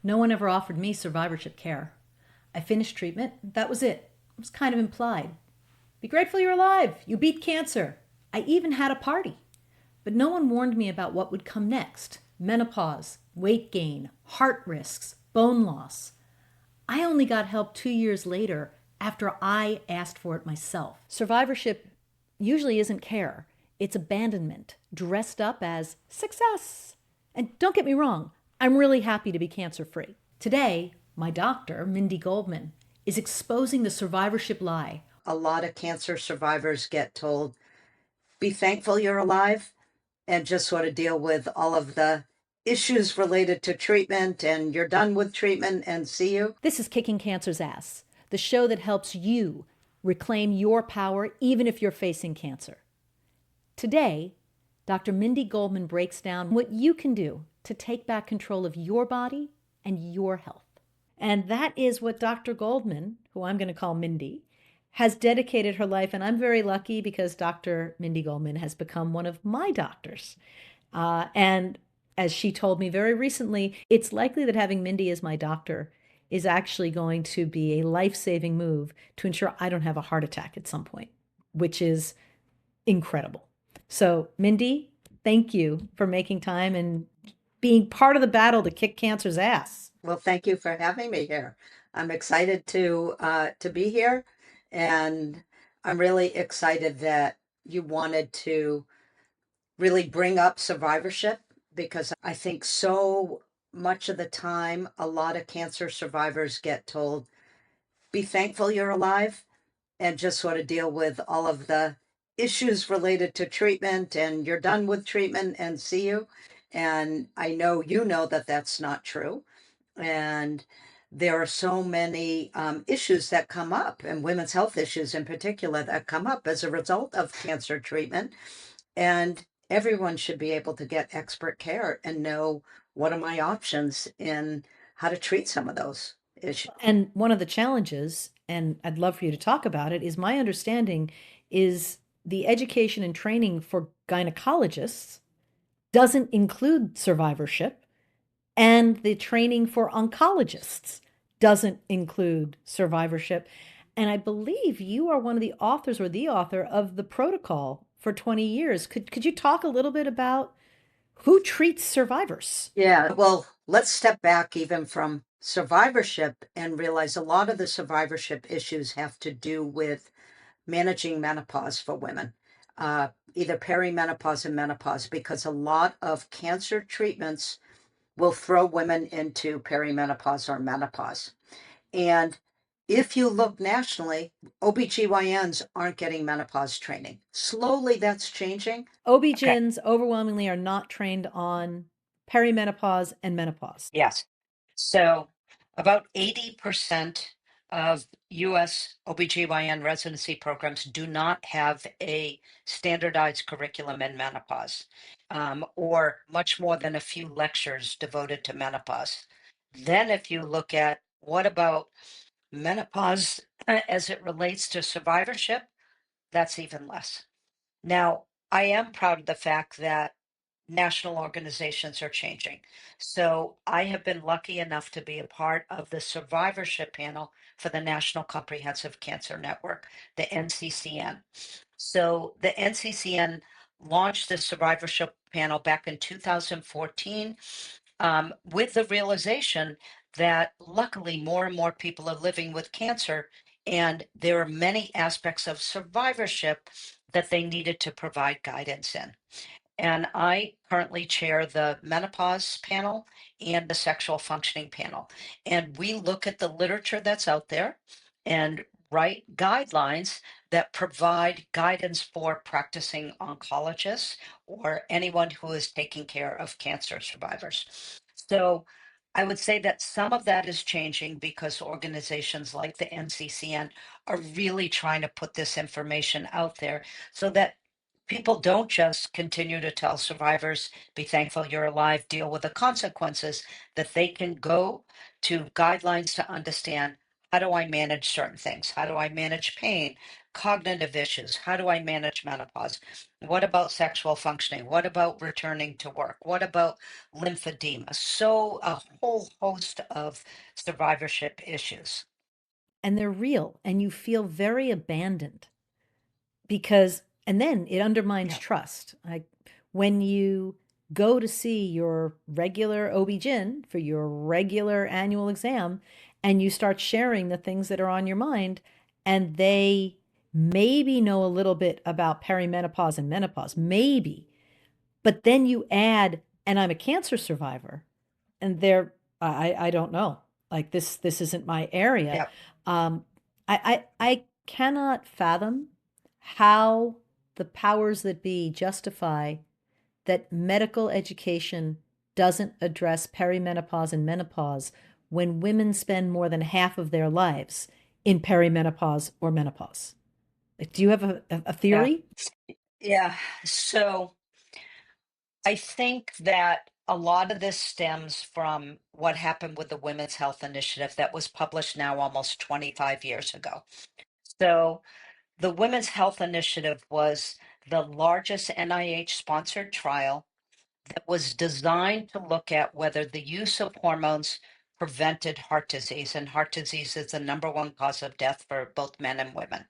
No one ever offered me survivorship care. I finished treatment. That was it. It was kind of implied. Be grateful you're alive. You beat cancer. I even had a party. But no one warned me about what would come next: menopause, weight gain, heart risks, bone loss. I only got help 2 years later after I asked for it myself. Survivorship usually isn't care, it's abandonment dressed up as success. And don't get me wrong, I'm really happy to be cancer free. Today, my doctor, Mindy Goldman, is exposing the survivorship lie. A lot of cancer survivors get told, be thankful you're alive and just sort of deal with all of the issues related to treatment and you're done with treatment and see you. This is Kicking Cancer's Ass, the show that helps you reclaim your power even if you're facing cancer. Today, Dr. Mindy Goldman breaks down what you can do to take back control of your body and your health. And that is what Dr. Goldman, who I'm going to call Mindy, has dedicated her life. And I'm very lucky because Dr. Mindy Goldman has become one of my doctors. And as she told me very recently, it's likely that having Mindy as my doctor is actually going to be a life-saving move to ensure I don't have a heart attack at some point, which is incredible. So, Mindy, thank you for making time and being part of the battle to kick cancer's ass. Well, thank you for having me here. I'm excited to be here, and I'm really excited that you wanted to really bring up survivorship because I think so much of the time, a lot of cancer survivors get told, be thankful you're alive and just sort of deal with all of the issues related to treatment and you're done with treatment and see you. And I know you know that that's not true. And there are so many issues that come up, and women's health issues in particular, that come up as a result of cancer treatment. And everyone should be able to get expert care and know what are my options in how to treat some of those issues. And one of the challenges, and I'd love for you to talk about it, is my understanding is the education and training for gynecologists doesn't include survivorship, and the training for oncologists doesn't include survivorship. And I believe you are one of the authors or the author of the protocol for 20 years. Could you talk a little bit about who treats survivors? Yeah, well, let's step back even from survivorship and realize a lot of the survivorship issues have to do with managing menopause for women, either perimenopause and menopause, because a lot of cancer treatments will throw women into perimenopause or menopause. And if you look nationally, OB-GYNs aren't getting menopause training. Slowly that's changing. Okay. OB-GYNs overwhelmingly are not trained on perimenopause and menopause. Yes. So about 80% of US OB-GYN residency programs do not have a standardized curriculum in menopause, or much more than a few lectures devoted to menopause. Then if you look at what about menopause as it relates to survivorship, that's even less. Now, I am proud of the fact that national organizations are changing. So I have been lucky enough to be a part of the survivorship panel for the National Comprehensive Cancer Network, the NCCN. So the NCCN launched the survivorship panel back in 2014, with the realization that luckily more and more people are living with cancer, and there are many aspects of survivorship that they needed to provide guidance in. And I currently chair the menopause panel and the sexual functioning panel. And we look at the literature that's out there and write guidelines that provide guidance for practicing oncologists or anyone who is taking care of cancer survivors. So I would say that some of that is changing because organizations like the NCCN are really trying to put this information out there so that people don't just continue to tell survivors, be thankful you're alive, deal with the consequences, that they can go to guidelines to understand How do I manage certain things? How do I manage pain, cognitive issues? How do I manage menopause? What about sexual functioning? What about returning to work? What about lymphedema? So, a whole host of survivorship issues. And they're real, and you feel very abandoned because, and then it undermines Yeah. trust. Like when you go to see your regular OB-GYN for your regular annual exam and you start sharing the things that are on your mind, and they maybe know a little bit about perimenopause and menopause, maybe, but then you add, and I'm a cancer survivor, and I don't know. Like this isn't my area. Yep. Um, I cannot fathom how the powers that be justify that medical education doesn't address perimenopause and menopause when women spend more than half of their lives in perimenopause or menopause. Like, do you have a Yeah. theory? Yeah. So, I think that a lot of this stems from what happened with the Women's Health Initiative that was published now almost 25 years ago. So, the Women's Health Initiative was the largest NIH sponsored trial that was designed to look at whether the use of hormones prevented heart disease. And heart disease is the number one cause of death for both men and women.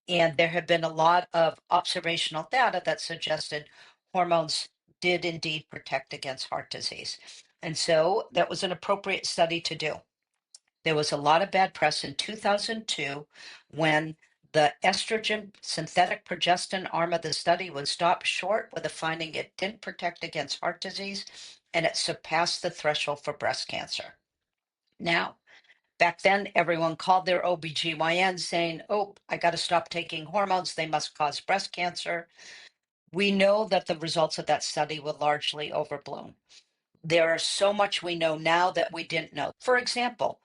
And there have been a lot of observational data that suggested hormones did indeed protect against heart disease. And so that was an appropriate study to do. There was a lot of bad press in 2002 when the estrogen synthetic progestin arm of the study was stopped short with the finding it didn't protect against heart disease and it surpassed the threshold for breast cancer. Now, back then, everyone called their OB-GYN saying, oh, I got to stop taking hormones. They must cause breast cancer. We know that the results of that study were largely overblown. There is so much we know now that we didn't know. For example,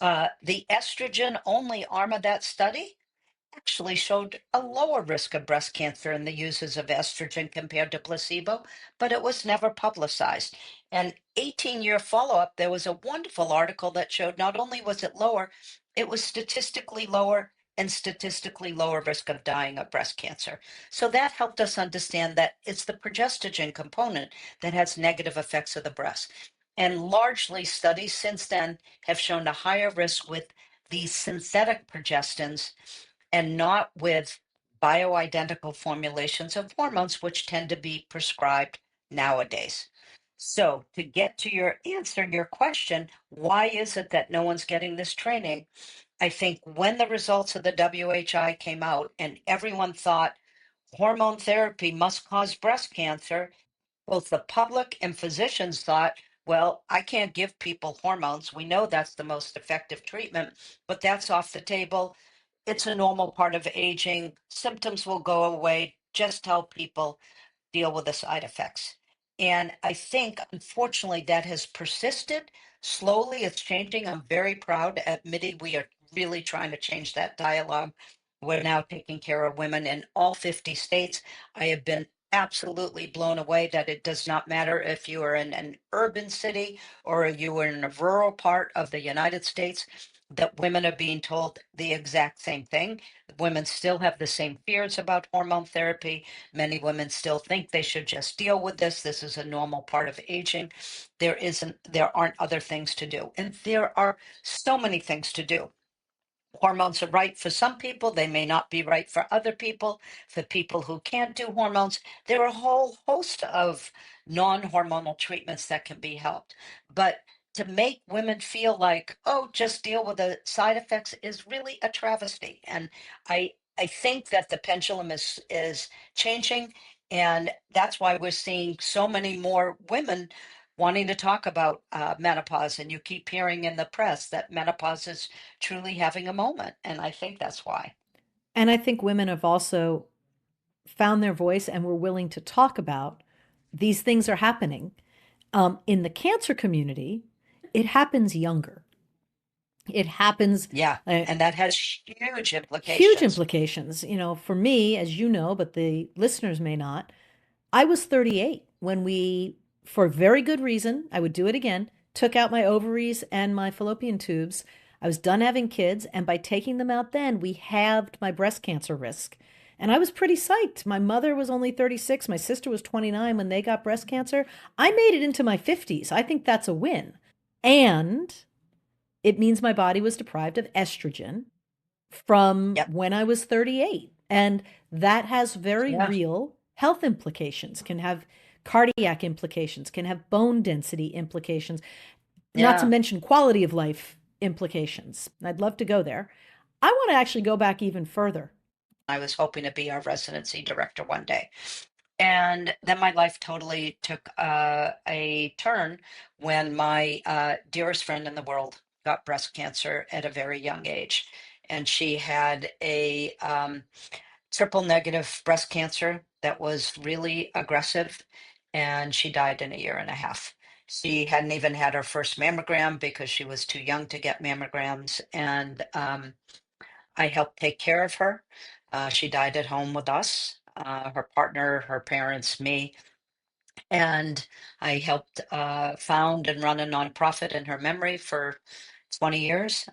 the estrogen only arm of that study actually showed a lower risk of breast cancer in the users of estrogen compared to placebo, but it was never publicized. And 18-year follow-up, there was a wonderful article that showed not only was it lower, it was statistically lower and statistically lower risk of dying of breast cancer. So that helped us understand that it's the progestogen component that has negative effects of the breast. And largely studies since then have shown a higher risk with these synthetic progestins and not with bioidentical formulations of hormones, which tend to be prescribed nowadays. So, to get to your answer, your question, why is it that no one's getting this training? I think when the results of the WHI came out and everyone thought hormone therapy must cause breast cancer, both the public and physicians thought, well, I can't give people hormones. We know that's the most effective treatment, but that's off the table. It's a normal part of aging. Symptoms will go away. Just tell people deal with the side effects. And I think, unfortunately, that has persisted. Slowly, it's changing. I'm very proud. At MIDI, we are really trying to change that dialogue. We're now taking care of women in all 50 states. I have been absolutely blown away that it does not matter if you are in an urban city or you are in a rural part of the United States, that women are being told the exact same thing. Women still have the same fears about hormone therapy. Many women still think they should just deal with this. This is a normal part of aging. There aren't other things to do. And there are so many things to do. Hormones are right for some people, they may not be right for other people. For people who can't do hormones, there are a whole host of non-hormonal treatments that can be helped. But to make women feel like, oh, just deal with the side effects is really a travesty. And I think that the pendulum is changing, and that's why we're seeing so many more women wanting to talk about menopause. And you keep hearing in the press that menopause is truly having a moment. And I think that's why. And I think women have also found their voice and were willing to talk about these things are happening. In the cancer community, it happens younger. It happens Yeah. uh, And that has huge huge implications. implications. For me, as you know, but the listeners may not, I was 38 when we, for very good reason, I would do it again, took out my ovaries and my fallopian tubes. I was done having kids, and by taking them out then, we halved my breast cancer risk. And I was pretty psyched. My mother was only 36, my sister was 29 when they got breast cancer. I made it into my 50s. I think that's a win. And it means my body was deprived of estrogen from Yep. when I was 38. And that has very Yeah. real health implications, can have cardiac implications, can have bone density implications, not to Yeah. mention quality of life implications. I'd love to go there. I want to actually go back even further. I was hoping to be our residency director one day. And then my life totally took a turn when my dearest friend in the world got breast cancer at a very young age. And she had a triple negative breast cancer that was really aggressive, and she died in a year and a half. She hadn't even had her first mammogram because she was too young to get mammograms. And I helped take care of her. She died at home with us, her partner, her parents, me. And I helped found and run a nonprofit in her memory for 20 years,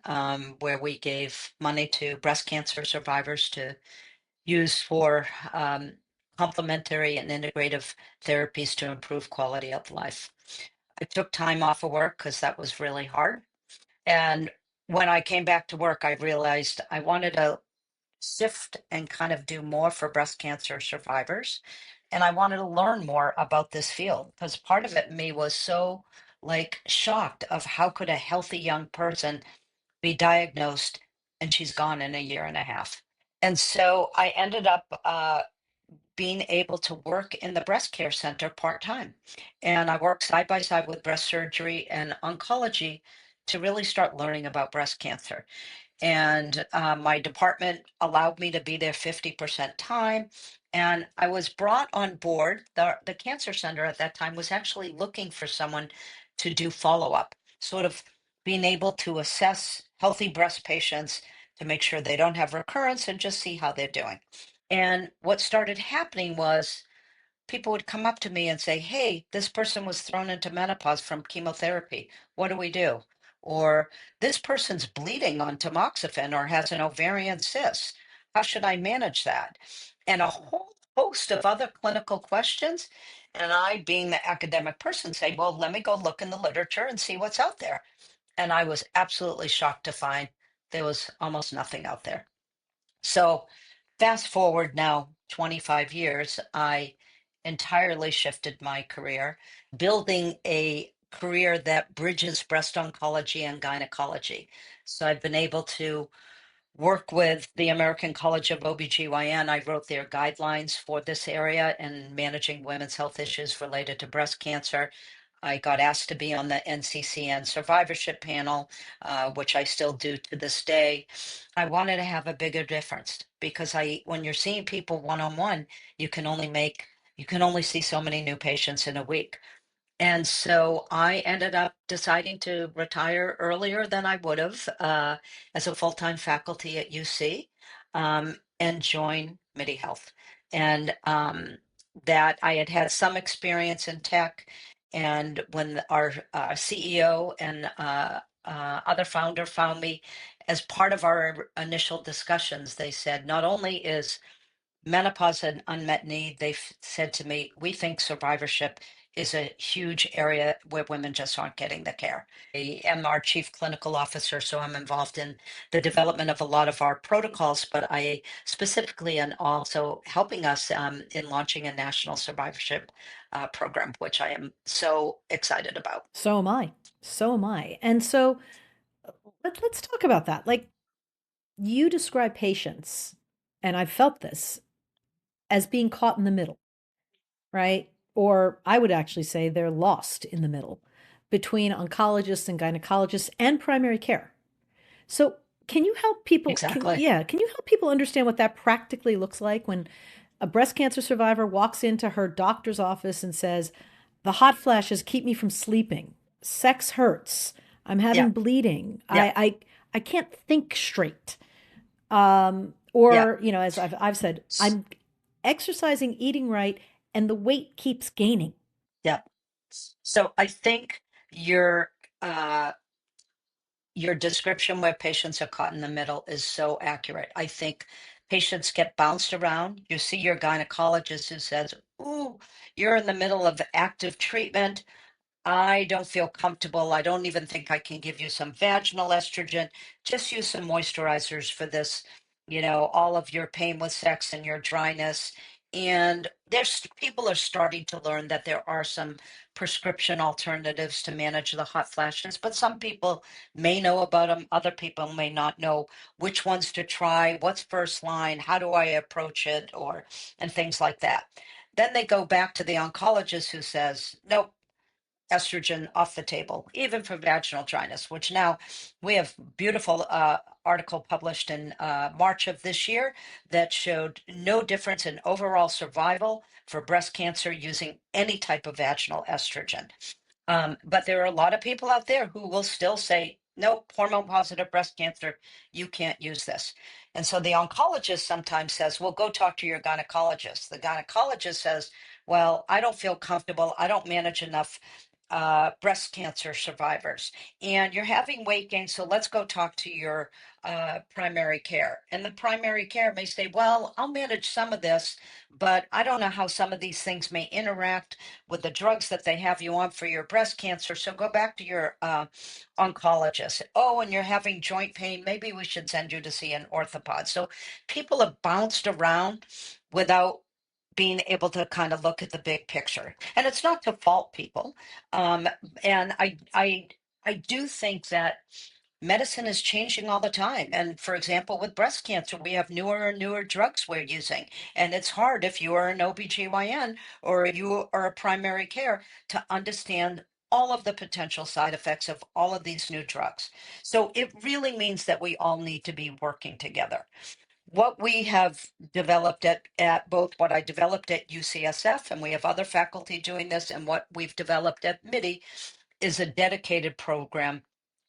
where we gave money to breast cancer survivors to use for complementary and integrative therapies to improve quality of life. I took time off of work because that was really hard. And when I came back to work, I realized I wanted to shift and kind of do more for breast cancer survivors. And I wanted to learn more about this field because part of it me was so like shocked of how could a healthy young person be diagnosed and she's gone in a year and a half. And so I ended up being able to work in the breast care center part time. And I worked side by side with breast surgery and oncology to really start learning about breast cancer. And my department allowed me to be there 50% time. And I was brought on board. The cancer center at that time was actually looking for someone to do follow up, sort of being able to assess healthy breast patients to make sure they don't have recurrence and just see how they're doing. And what started happening was people would come up to me and say, "Hey, this person was thrown into menopause from chemotherapy. What do we do?" Or this person's bleeding on tamoxifen or has an ovarian cyst. How should I manage that? And a whole host of other clinical questions. And I, being the academic person, say, "Well, let me go look in the literature and see what's out there." And I was absolutely shocked to find there was almost nothing out there. So fast forward now 25 years, I entirely shifted my career, building a career that bridges breast oncology and gynecology. So I've been able to work with the American College of OB-GYN. I wrote their guidelines for this area and managing women's health issues related to breast cancer. I got asked to be on the NCCN survivorship panel, which I still do to this day. I wanted to have a bigger difference because when you're seeing people one on one, you can only see so many new patients in a week. And so I ended up deciding to retire earlier than I would have as a full-time faculty at UC and join MIDI Health. And that I had had some experience in tech. And when our CEO and other founder found me, as part of our initial discussions, they said, not only is menopause an unmet need. They've said to me, we think survivorship is a huge area where women just aren't getting the care. I am our chief clinical officer, so I'm involved in the development of a lot of our protocols, but I specifically am also helping us in launching a national survivorship program, which I am so excited about. So am I. So am I. And so let's talk about that. Like, you describe patients, and I've felt this, as being caught in the middle, right? Or I would actually say they're lost in the middle between oncologists and gynecologists and primary care. So, can you help people Exactly. can you help people understand what that practically looks like when a breast cancer survivor walks into her doctor's office and says, "The hot flashes keep me from sleeping. Sex hurts. I'm Yeah. having bleeding. Yeah. I can't think straight." Yeah. Or, as I've said, I'm exercising, eating right, and the weight keeps gaining. Yeah. So I think you're uh, your description where patients are caught in the middle is so accurate. I think patients get bounced around. You see your gynecologist who says, "Ooh, you're in the middle of active treatment. I don't feel comfortable. I don't even think I can give you some vaginal estrogen. Just use some moisturizers for this, all of your pain with sex and your dryness." And there's people are starting to learn that there are some prescription alternatives to manage the hot flashes, but some people may know about them. Other people may not know which ones to try, what's first line, how do I approach it, and things like that. Then they go back to the oncologist who says, nope, estrogen off the table, even for vaginal dryness, which now we have beautiful article published in March of this year that showed no difference in overall survival for breast cancer using any type of vaginal estrogen. But there are a lot of people out there who will still say, nope, hormone positive breast cancer, you can't use this. And so the oncologist sometimes says, well, go talk to your gynecologist. The gynecologist says, well, I don't feel comfortable. I don't manage enough breast cancer survivors. And you're having weight gain, so let's go talk to your primary care. And the primary care may say, well, I'll manage some of this, but I don't know how some of these things may interact with the drugs that they have you on for your breast cancer. So go back to your oncologist. Oh, and you're having joint pain. Maybe we should send you to see an orthopod. So people have bounced around without being able to kind of look at the big picture. And it's not to fault people. Um, and I do think that medicine is changing all the time. And for example, with breast cancer, we have newer and newer drugs we're using. And it's hard if you are an OB-GYN or you are a primary care to understand all of the potential side effects of all of these new drugs. So it really means that we all need to be working together. What we have developed at both what I developed at UCSF, and we have other faculty doing this, and what we've developed at MIDI is a dedicated program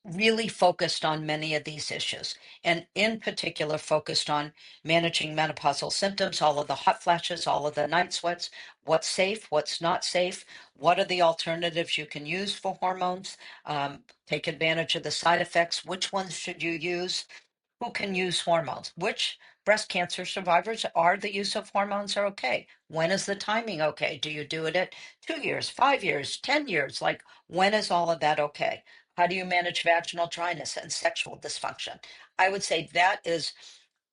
really focused on many of these issues, and in particular focused on managing menopausal symptoms, all of the hot flashes, all of the night sweats, what's safe, what's not safe, what are the alternatives you can use for hormones, take advantage of the side effects, which ones should you use, who can use hormones, which breast cancer survivors are the use of hormones are okay. When is the timing okay? Do you do it at 2 years, 5 years, 10 years? Like, when is all of that okay? How do you manage vaginal dryness and sexual dysfunction? I would say that is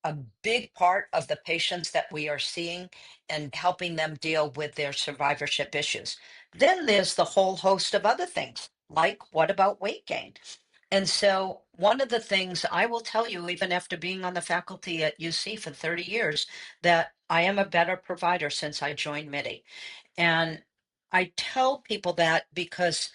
a big part of the patients that we are seeing and helping them deal with their survivorship issues. Then there's the whole host of other things, like what about weight gain? And so, one of the things I will tell you, even after being on the faculty at UC for 30 years, that I am a better provider since I joined MIDI. And I tell people that because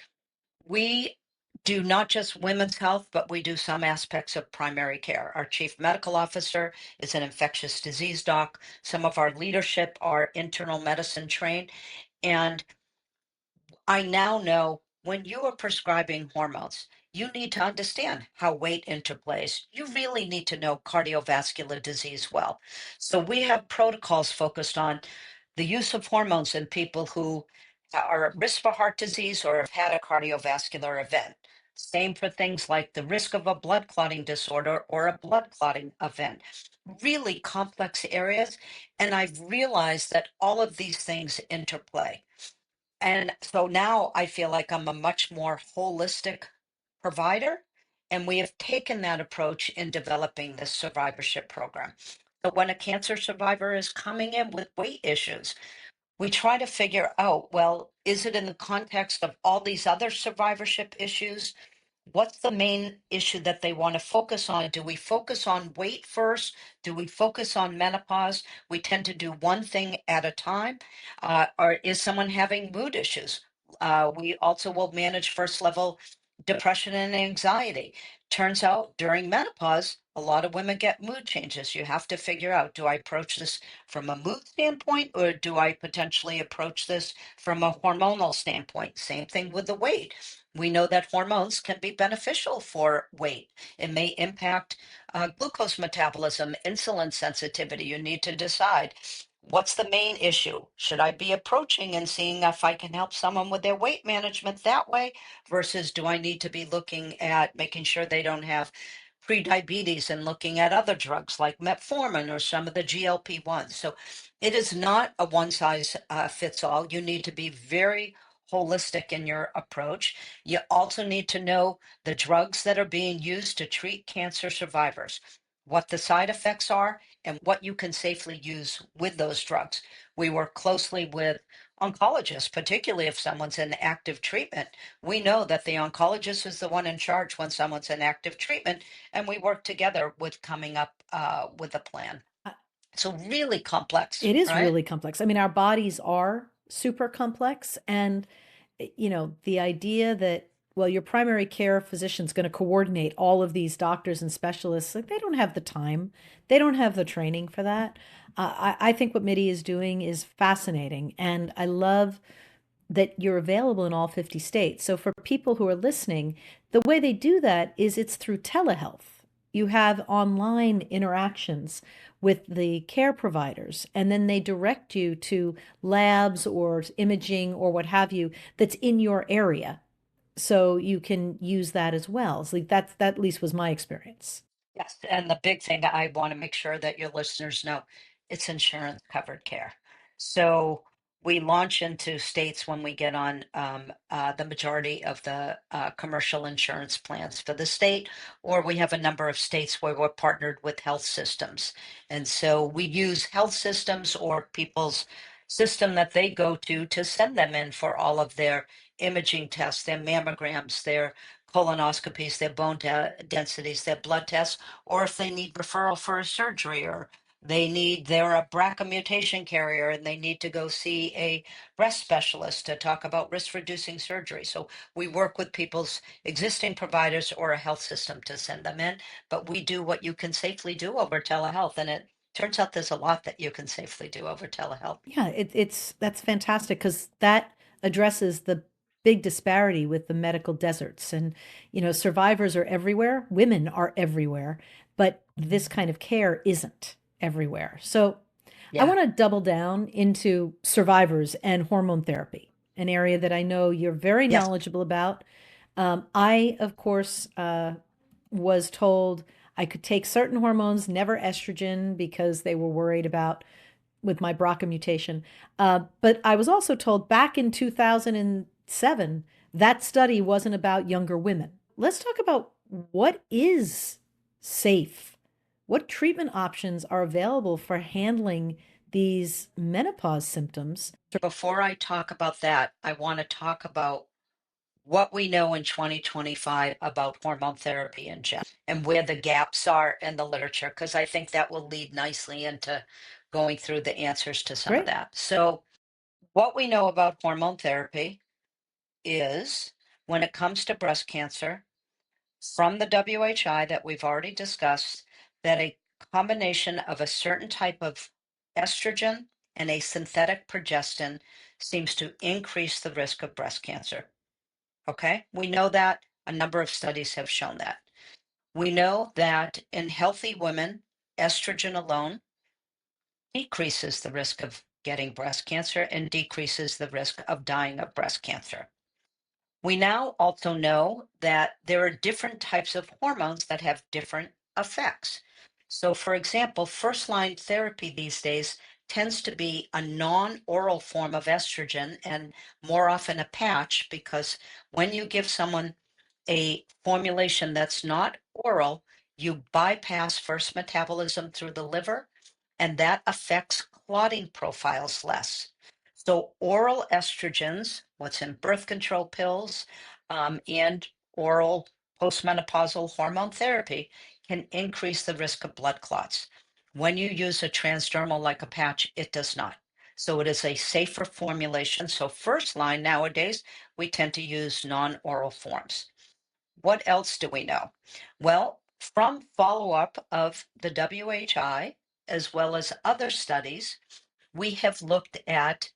we do not just women's health, but we do some aspects of primary care. Our chief medical officer is an infectious disease doc. Some of our leadership are internal medicine trained. And I now know when you are prescribing hormones, you need to understand how weight interplays. You really need to know cardiovascular disease well. So we have protocols focused on the use of hormones in people who are at risk for heart disease or have had a cardiovascular event. Same for things like the risk of a blood clotting disorder or a blood clotting event. Really complex areas. And I've realized that all of these things interplay. And so now I feel like I'm a much more holistic provider. And we have taken that approach in developing this survivorship program. So when a cancer survivor is coming in with weight issues, we try to figure out, well, is it in the context of all these other survivorship issues? What's the main issue that they want to focus on? Do we focus on weight first? Do we focus on menopause? We tend to do one thing at a time. Or is someone having mood issues? We also will manage first level depression and anxiety. Turns out during menopause, a lot of women get mood changes. You have to figure out, do I approach this from a mood standpoint, or do I potentially approach this from a hormonal standpoint? Same thing with the weight. We know that hormones can be beneficial for weight. It may impact glucose metabolism, insulin sensitivity. You need to decide What's the main issue? Should I be approaching and seeing if I can help someone with their weight management that way versus do I need to be looking at making sure they don't have prediabetes and looking at other drugs like metformin or some of the GLP-1s? So it is not a one size fits all. You need to be very holistic in your approach. You also need to know the drugs that are being used to treat cancer survivors, what the side effects are, and what you can safely use with those drugs. We work closely with oncologists, particularly if someone's in active treatment. We know that the oncologist is the one in charge when someone's in active treatment, and we work together with coming up with a plan. Uh, So really complex, It is right? really complex. I mean, our bodies are super complex. And, the idea that, well, your primary care physician's going to coordinate all of these doctors and specialists, like they don't have the time, they don't have the training for that. I think what MIDI is doing is fascinating. And I love that you're available in all 50 states. So for people who are listening, the way they do that is it's through telehealth. You have online interactions with the care providers, and then they direct you to labs or imaging or what have you that's in your area. So you can use that as well. So like that at least was my experience. Yes, and the big thing that I want to make sure that your listeners know, it's insurance covered care. So we launch into states when we get on the majority of the commercial insurance plans for the state, or we have a number of states where we're partnered with health systems. And so we use health systems or people's system that they go to send them in for all of their imaging tests, their mammograms, their colonoscopies, their bone densities, their blood tests, or if they need referral for a surgery, or they're a BRCA mutation carrier and they need to go see a breast specialist to talk about risk reducing surgery. So we work with people's existing providers or a health system to send them in, but we do what you can safely do over telehealth. And it turns out there's a lot that you can safely do over telehealth. Yeah, it's that's fantastic because that addresses the big disparity with the medical deserts. And, survivors are everywhere, women are everywhere, but this kind of care isn't everywhere. So I Yeah. want to double down into survivors and hormone therapy, an area that I know you're very Yes. knowledgeable about. I, of course, was told I could take certain hormones, never estrogen, because they were worried about with my BRCA mutation. But I was also told back in 2007 that study wasn't about younger women. Let's talk about what is safe. What treatment options are available for handling these menopause symptoms? Before I talk about that, I want to talk about what we know in 2025 about hormone therapy in general and where the gaps are in the literature, because I think that will lead nicely into going through the answers to some of Great. that. So, what we know about hormone therapy is when it comes to breast cancer, from the WHI that we've already discussed, that a combination of a certain type of estrogen and a synthetic progestin seems to increase the risk of breast cancer. Okay, we know that a number of studies have shown that. We know that in healthy women, estrogen alone decreases the risk of getting breast cancer and decreases the risk of dying of breast cancer. We now also know that there are different types of hormones that have different effects. So, for example, first line therapy these days tends to be a non oral form of estrogen and more often a patch because when you give someone a formulation that's not oral, you bypass first metabolism through the liver, and that affects clotting profiles less. So, oral estrogens, what's in birth control pills, and oral postmenopausal hormone therapy can increase the risk of blood clots. When you use a transdermal like a patch, it does not. So, it is a safer formulation. So, first line nowadays, we tend to use non oral forms. What else do we know? Well, from follow up of the WHI, as well as other studies, we have looked at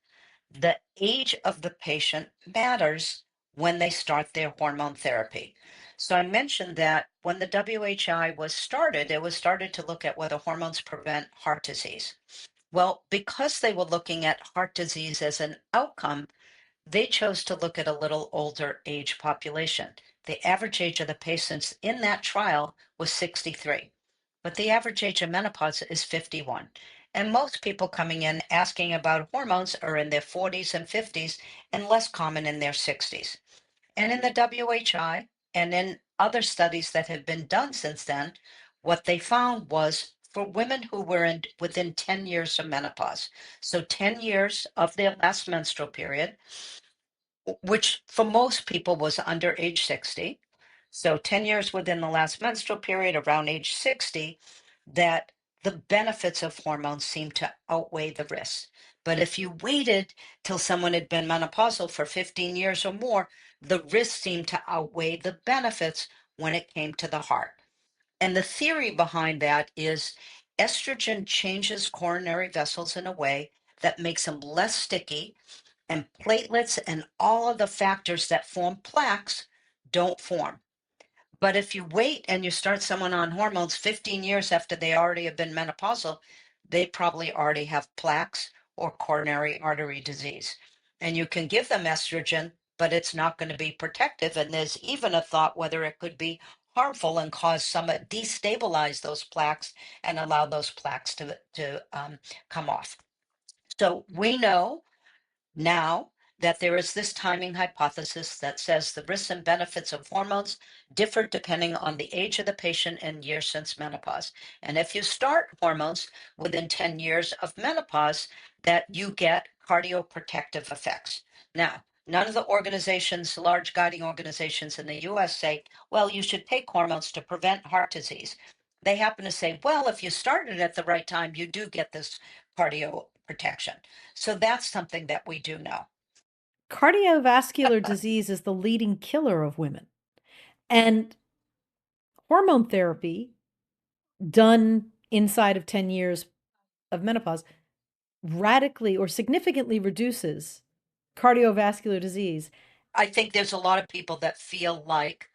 the age of the patient matters when they start their hormone therapy. So I mentioned that when the WHI was started, it was started to look at whether hormones prevent heart disease. Well, because they were looking at heart disease as an outcome, they chose to look at a little older age population. The average age of the patients in that trial was 63, but the average age of menopause is 51. And most people coming in asking about hormones are in their 40s and 50s and less common in their 60s. And in the WHI and in other studies that have been done since then, what they found was for women who were within 10 years of menopause, so 10 years of their last menstrual period, which for most people was under age 60. So 10 years within the last menstrual period, around age 60, that the benefits of hormones seem to outweigh the risks. But if you waited till someone had been menopausal for 15 years or more, the risks seemed to outweigh the benefits when it came to the heart. And the theory behind that is estrogen changes coronary vessels in a way that makes them less sticky, and platelets and all of the factors that form plaques don't form. But if you wait and you start someone on hormones 15 years after they already have been menopausal, they probably already have plaques or coronary artery disease. And you can give them estrogen, but it's not going to be protective. And there's even a thought whether it could be harmful and cause some destabilize those plaques and allow those plaques to come off. So we know now that there is this timing hypothesis that says the risks and benefits of hormones differ depending on the age of the patient and years since menopause. And if you start hormones within 10 years of menopause, that you get cardioprotective effects. Now, none of the organizations, large guiding organizations in the US say, well, you should take hormones to prevent heart disease. They happen to say, well, if you started at the right time, you do get this cardio protection. So that's something that we do know. Cardiovascular disease is the leading killer of women. And hormone therapy done inside of 10 years of menopause radically or significantly reduces cardiovascular disease. I think there's a lot of people that feel like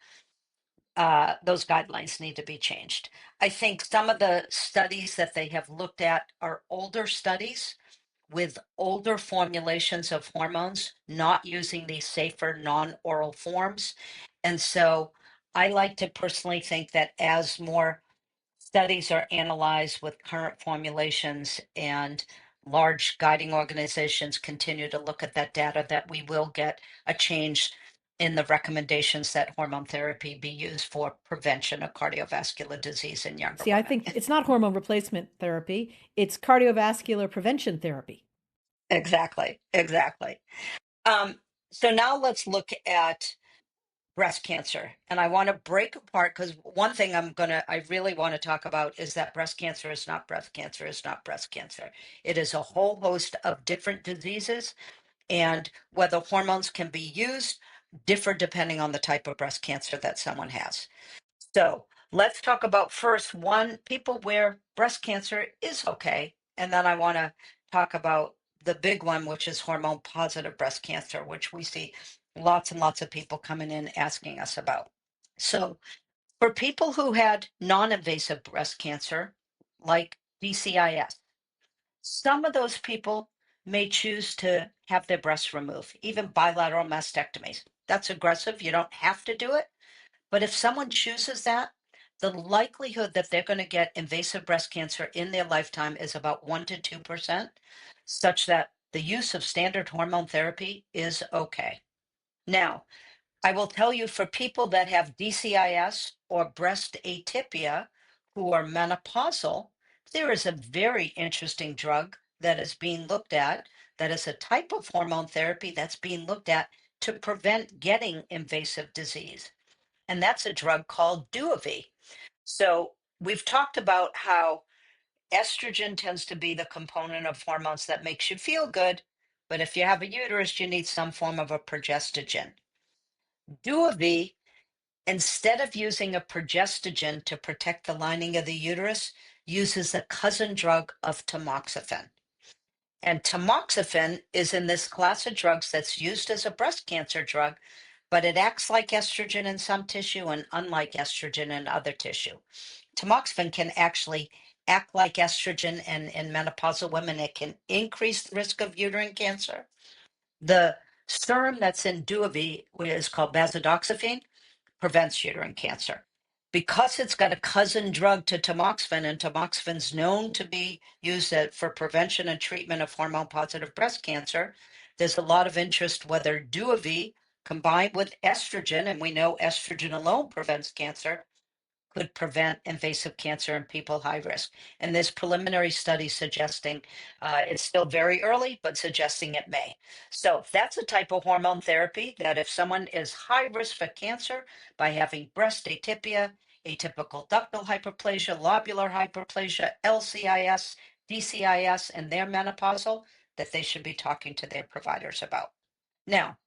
those guidelines need to be changed. I think some of the studies that they have looked at are older studies with older formulations of hormones, not using these safer non-oral forms. And so I like to personally think that as more studies are analyzed with current formulations and large guiding organizations continue to look at that data, that we will get a change in the recommendations that hormone therapy be used for prevention of cardiovascular disease in younger See, I women. think it's not hormone replacement therapy, it's cardiovascular prevention therapy. Exactly, exactly. So now let's look at breast cancer. And I want to break apart because one thing I really want to talk about is that breast cancer is not breast cancer, is not breast cancer. It is a whole host of different diseases, and whether hormones can be used differ depending on the type of breast cancer that someone has. So let's talk about first one, people where breast cancer is okay. And then I want to talk about the big one, which is hormone positive breast cancer, which we see lots and lots of people coming in asking us about. So for people who had non-invasive breast cancer, like DCIS, some of those people may choose to have their breasts removed, even bilateral mastectomies. That's aggressive. You don't have to do it. But if someone chooses that, the likelihood that they're going to get invasive breast cancer in their lifetime is about 1 to 2%, such that the use of standard hormone therapy is okay. Now, I will tell you for people that have DCIS or breast atypia who are menopausal, there is a very interesting drug that is being looked at that is a type of hormone therapy that's being looked at to prevent getting invasive disease. And that's a drug called Duovy. So we've talked about how estrogen tends to be the component of hormones that makes you feel good. But if you have a uterus, you need some form of a progestogen. Duovy, instead of using a progestogen to protect the lining of the uterus, uses a cousin drug of tamoxifen. And tamoxifen is in this class of drugs that's used as a breast cancer drug, but it acts like estrogen in some tissue and unlike estrogen in other tissue. Tamoxifen can actually act like estrogen, and in menopausal women, it can increase the risk of uterine cancer. The serum that's in Duovi is called bazodoxifene, prevents uterine cancer. Because it's got a cousin drug to tamoxifen, and tamoxifen known to be used for prevention and treatment of hormone-positive breast cancer, there's a lot of interest whether Duovi combined with estrogen, and we know estrogen alone prevents cancer, could prevent invasive cancer in people high risk. And there's preliminary studies suggesting it's still very early, but suggesting it may. So that's a type of hormone therapy that if someone is high risk for cancer by having breast atypia, atypical ductal hyperplasia, lobular hyperplasia, LCIS, DCIS, and they're menopausal, that they should be talking to their providers about. Now,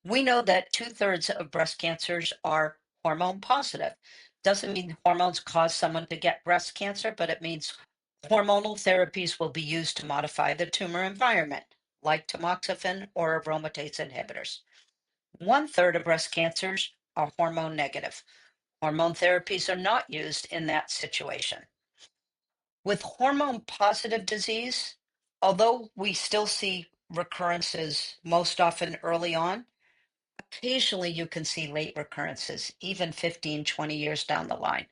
we know that 2/3 of breast cancers are hormone positive. Doesn't mean hormones cause someone to get breast cancer, but it means hormonal therapies will be used to modify the tumor environment, like tamoxifen or aromatase inhibitors. 1/3 of breast cancers are hormone negative. Hormone therapies are not used in that situation. With hormone positive disease, although we still see recurrences most often early on, occasionally you can see late recurrences, even 15, 20 years down the line.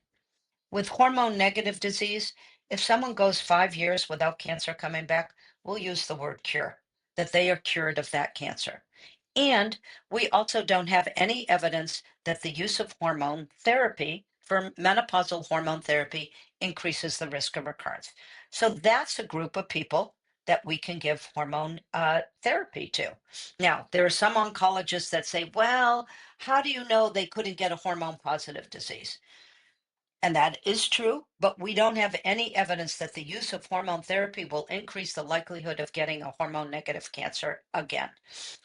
With hormone negative disease, if someone goes 5 years without cancer coming back, we'll use the word cure, that they are cured of that cancer. And we also don't have any evidence that the use of hormone therapy for menopausal hormone therapy increases the risk of recurrence. So that's a group of people that we can give hormone therapy to. Now, there are some oncologists that say, well, how do you know they couldn't get a hormone positive disease? And that is true, but we don't have any evidence that the use of hormone therapy will increase the likelihood of getting a hormone negative cancer again.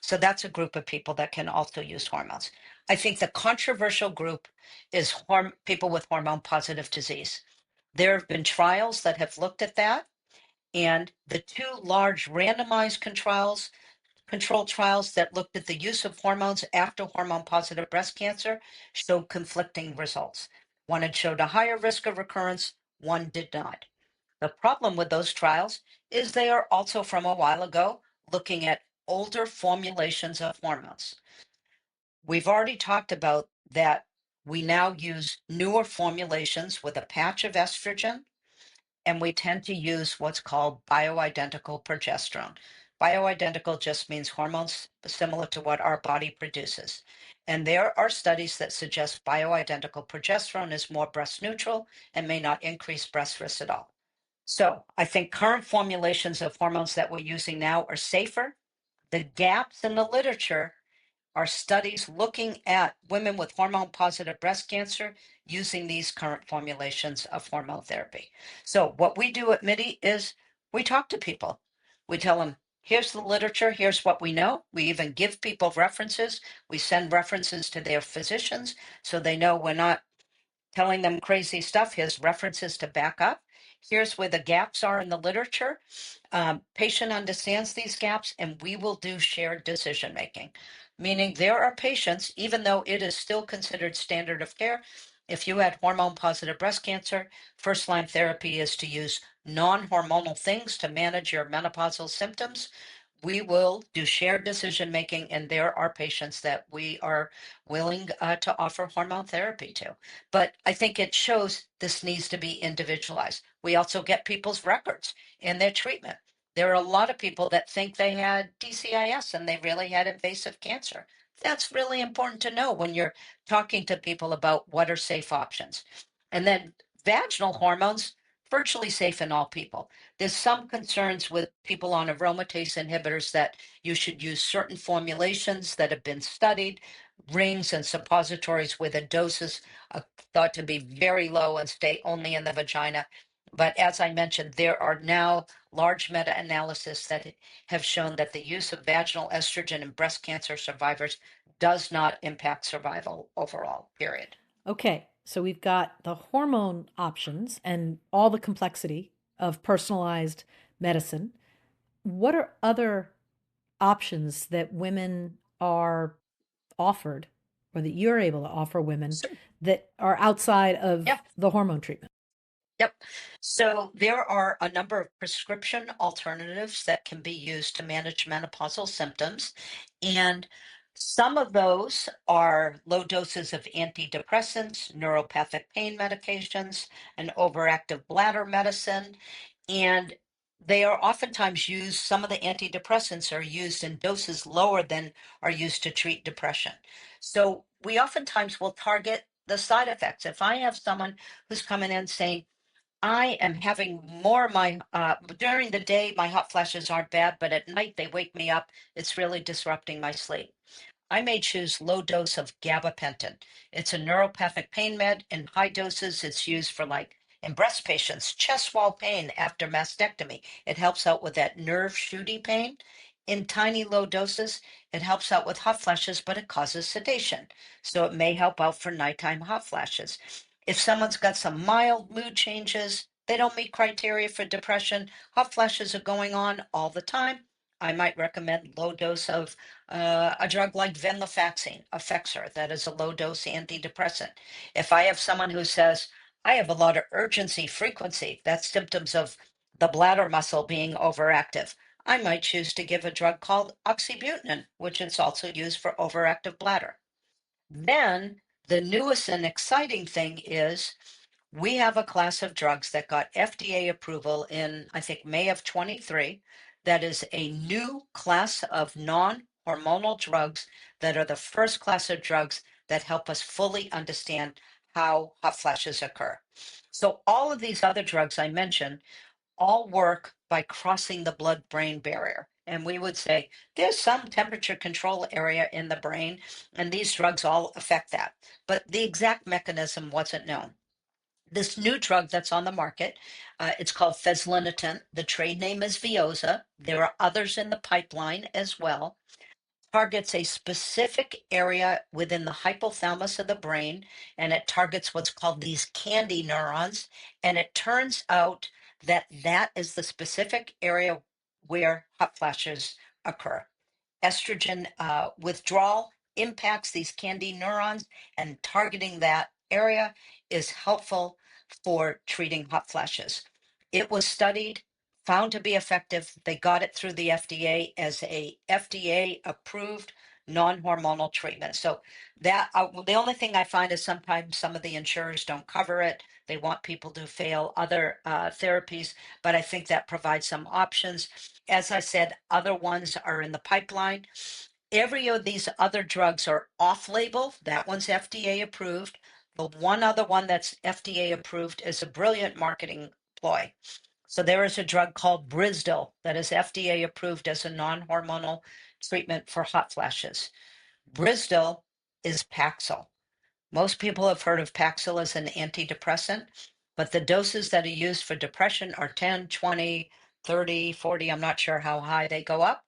So that's a group of people that can also use hormones. I think the controversial group is people with hormone positive disease. There have been trials that have looked at that, and the two large randomized controlled trials that looked at the use of hormones after hormone positive breast cancer showed conflicting results. One had showed a higher risk of recurrence, one did not. The problem with those trials is they are also from a while ago, looking at older formulations of hormones. We've already talked about that we now use newer formulations with a patch of estrogen, and we tend to use what's called bioidentical progesterone. Bioidentical just means hormones similar to what our body produces. And there are studies that suggest bioidentical progesterone is more breast neutral and may not increase breast risk at all. So I think current formulations of hormones that we're using now are safer. The gaps in the literature are studies looking at women with hormone positive breast cancer using these current formulations of hormone therapy. So, what we do at MIDI is we talk to people. We tell them, here's the literature, here's what we know. We even give people references. We send references to their physicians so they know we're not telling them crazy stuff. Here's references to back up. Here's where the gaps are in the literature. Patient understands these gaps, and we will do shared decision making, meaning there are patients, even though it is still considered standard of care. If you had hormone positive breast cancer, first line therapy is to use non-hormonal things to manage your menopausal symptoms. We will do shared decision making, and there are patients that we are willing to offer hormone therapy to. But I think it shows this needs to be individualized. We also get people's records in their treatment. There are a lot of people that think they had DCIS and they really had invasive cancer. That's really important to know when you're talking to people about what are safe options. And then vaginal hormones, virtually safe in all people. There's some concerns with people on aromatase inhibitors that you should use certain formulations that have been studied, rings and suppositories where the doses are thought to be very low and stay only in the vagina. But as I mentioned, there are now large meta-analysis that have shown that the use of vaginal estrogen in breast cancer survivors does not impact survival overall, period. Okay, so we've got the hormone options and all the complexity of personalized medicine. What are other options that women are offered or that you're able to offer women So, that are outside yeah. of the hormone treatment? Yep. So there are a number of prescription alternatives that can be used to manage menopausal symptoms. And some of those are low doses of antidepressants, neuropathic pain medications, and overactive bladder medicine. And they are oftentimes used, some of the antidepressants are used in doses lower than are used to treat depression. So we oftentimes will target the side effects. If I have someone who's coming in saying, I am having more of my during the day, my hot flashes aren't bad, but at night they wake me up. It's really disrupting my sleep. I may choose low dose of gabapentin. It's a neuropathic pain med. In high doses, it's used for like in breast patients, chest wall pain after mastectomy. It helps out with that nerve shooty pain. In tiny low doses, it helps out with hot flashes, but it causes sedation. So it may help out for nighttime hot flashes. If someone's got some mild mood changes, they don't meet criteria for depression, hot flashes are going on all the time, I might recommend low dose of a drug like venlafaxine, Effexor, that is a low dose antidepressant. If I have someone who says, I have a lot of urgency, frequency, that's symptoms of the bladder muscle being overactive, I might choose to give a drug called oxybutynin, which is also used for overactive bladder. Then the newest and exciting thing is we have a class of drugs that got FDA approval in, I think, May of 23. That is a new class of non-hormonal drugs that are the first class of drugs that help us fully understand how hot flashes occur. So all of these other drugs I mentioned all work by crossing the blood-brain barrier. And we would say there's some temperature control area in the brain, and these drugs all affect that. But the exact mechanism wasn't known. This new drug that's on the market, it's called fezolinetant. The trade name is Veoza. There are others in the pipeline as well. Targets a specific area within the hypothalamus of the brain, and it targets what's called these candy neurons. And it turns out that that is the specific area where hot flashes occur. Estrogen withdrawal impacts these candy neurons, and targeting that area is helpful for treating hot flashes. It was studied, found to be effective. They got it through the FDA as a FDA approved non-hormonal treatment. So that the only thing I find is sometimes some of the insurers don't cover it. They want people to fail other therapies, but I think that provides some options. As I said, other ones are in the pipeline. Every of these other drugs are off label. That one's FDA approved. The one other one that's FDA approved is a brilliant marketing ploy. So there is a drug called Brisdil that is FDA approved as a non-hormonal treatment for hot flashes. Brisdil is Paxil. Most people have heard of Paxil as an antidepressant, but the doses that are used for depression are 10, 20, 30, 40. I'm not sure how high they go up.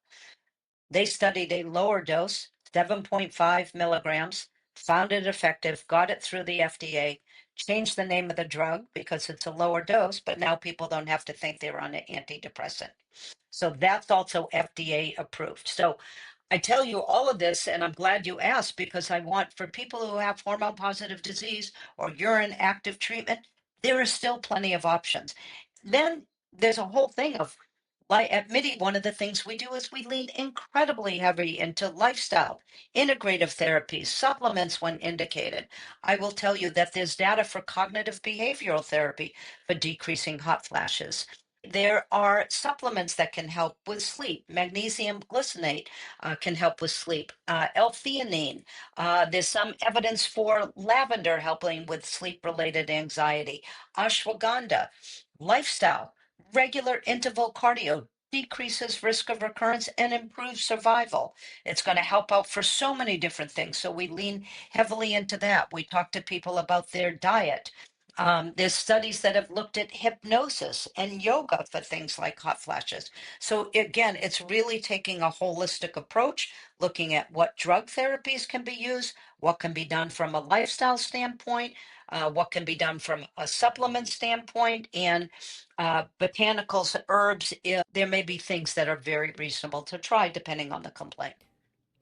They studied a lower dose, 7.5 milligrams, found it effective, got it through the FDA, changed the name of the drug because it's a lower dose, but now people don't have to think they're on an antidepressant. So that's also FDA approved. So I tell you all of this, and I'm glad you asked because I want for people who have hormone positive disease or urine active treatment, there are still plenty of options. Then there's a whole thing of like at MIDI, one of the things we do is we lean incredibly heavy into lifestyle, integrative therapies, supplements when indicated. I will tell you that there's data for cognitive behavioral therapy for decreasing hot flashes. There are supplements that can help with sleep. Magnesium glycinate can help with sleep. L-theanine. There's some evidence for lavender helping with sleep-related anxiety. Ashwagandha. Lifestyle. Regular interval cardio decreases risk of recurrence and improves survival. It's going to help out for so many different things. So we lean heavily into that. We talk to people about their diet. There's studies that have looked at hypnosis and yoga for things like hot flashes. So again, it's really taking a holistic approach, looking at what drug therapies can be used, what can be done from a lifestyle standpoint, what can be done from a supplement standpoint, and botanicals, herbs. There may be things that are very reasonable to try depending on the complaint.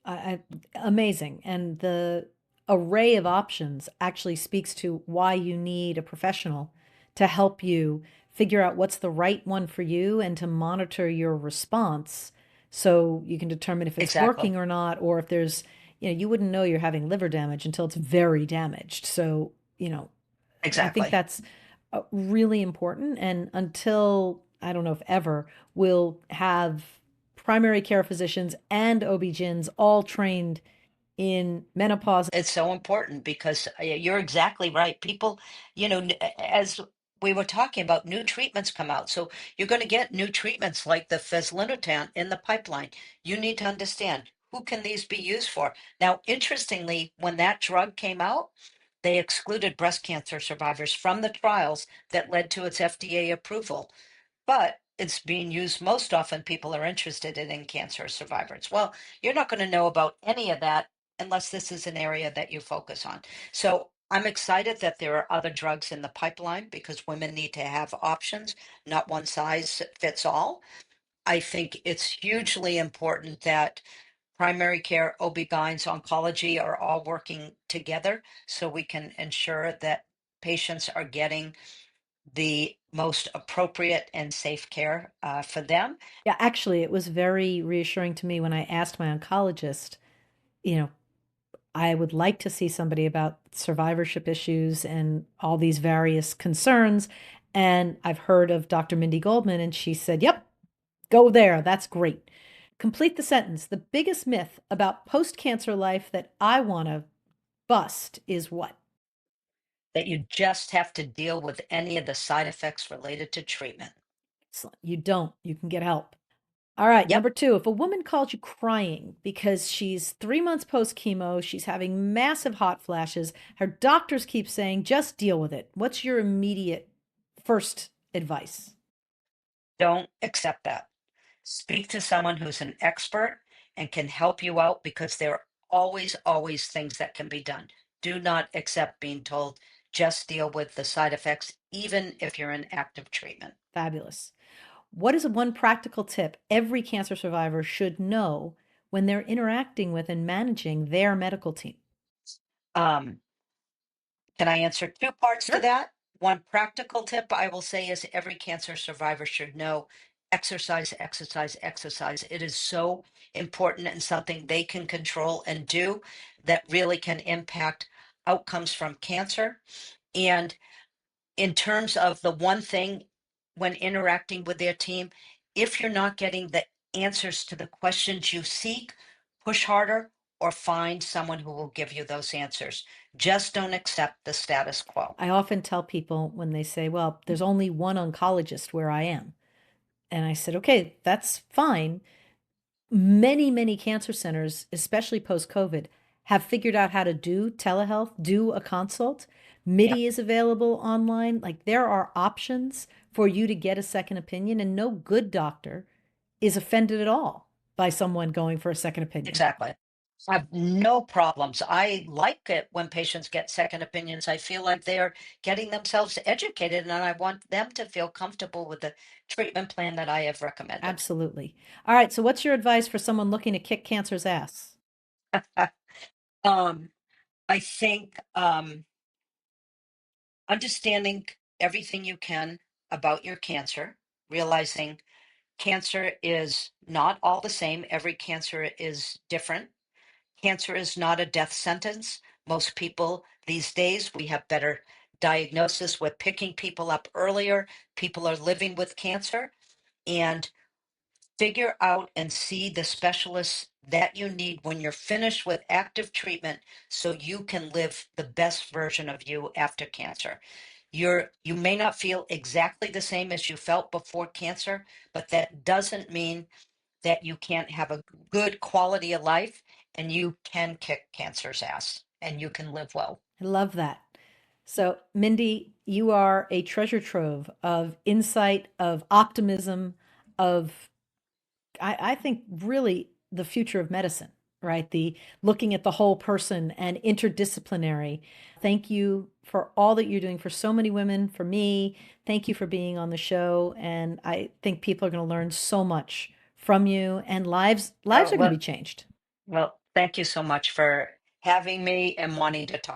I, amazing. And the array of options actually speaks to why you need a professional to help you figure out what's the right one for you and to monitor your response so you can determine if it's Exactly. working or not, or if there's, you wouldn't know you're having liver damage until it's very damaged. So, I think Exactly. that's really important. And until, I don't know if ever, we'll have primary care physicians and OB-GYNs all trained in menopause. It's so important because you're exactly right. People, as we were talking about, new treatments come out. So you're going to get new treatments like the fezolinetant in the pipeline. You need to understand, who can these be used for? Now, interestingly, when that drug came out, they excluded breast cancer survivors from the trials that led to its FDA approval, but it's being used most often. People are interested in cancer survivors. Well, you're not going to know about any of that unless this is an area that you focus on. So I'm excited that there are other drugs in the pipeline because women need to have options, not one size fits all. I think it's hugely important that primary care, OB-GYNs, oncology are all working together so we can ensure that patients are getting the most appropriate and safe care for them. Yeah, actually, it was very reassuring to me when I asked my oncologist, you know, I would like to see somebody about survivorship issues and all these various concerns. And I've heard of Dr. Mindy Goldman, and she said, yep, go there. That's great. Complete the sentence. The biggest myth about post-cancer life that I want to bust is what? That you just have to deal with any of the side effects related to treatment. Excellent. You don't. You can get help. All right, Yep, number two, if a woman calls you crying because she's 3 months post chemo, she's having massive hot flashes, her doctors keep saying, just deal with it. What's your immediate first advice? don't accept that. Speak to someone who's an expert and can help you out because there are always, always things that can be done. Do not accept being told, just deal with the side effects, even if you're in active treatment. Fabulous. What is one practical tip every cancer survivor should know when they're interacting with and managing their medical team? Um, Can I answer two parts to Sure. that? One practical tip I will say is every cancer survivor should know exercise, exercise, exercise. It is so important and something they can control and do that really can impact outcomes from cancer. And in terms of the one thing when interacting with their team, if you're not getting the answers to the questions you seek, push harder or find someone who will give you those answers. Just don't accept the status quo. I often tell people when they say, well, there's only one oncologist where I am. And I said, okay, that's fine. Many, many cancer centers, especially post COVID, have figured out how to do telehealth, do a consult. Yep, MIDI is available online. Like there are options for you to get a second opinion, and no good doctor is offended at all by someone going for a second opinion. exactly. I have no problems. I like it when patients get second opinions. I feel like they're getting themselves educated, and I want them to feel comfortable with the treatment plan that I have recommended. Absolutely. All right. So, what's your advice for someone looking to kick cancer's ass? um, I think understanding everything you can about your cancer, realizing cancer is not all the same. Every cancer is different. Cancer is not a death sentence. Most people these days, we have better diagnosis. We're picking people up earlier. People are living with cancer. And figure out and see the specialists that you need when you're finished with active treatment so you can live the best version of you after cancer. You may not feel exactly the same as you felt before cancer, but that doesn't mean that you can't have a good quality of life and you can kick cancer's ass and you can live well. I love that. So, Mindy, you are a treasure trove of insight, of optimism, of I think really the future of medicine, right? The looking at the whole person and interdisciplinary. Thank you for all that you're doing for so many women, for me. Thank you for being on the show. And I think people are going to learn so much from you and lives Oh, are going to well, be changed. well, thank you so much for having me and wanting to talk.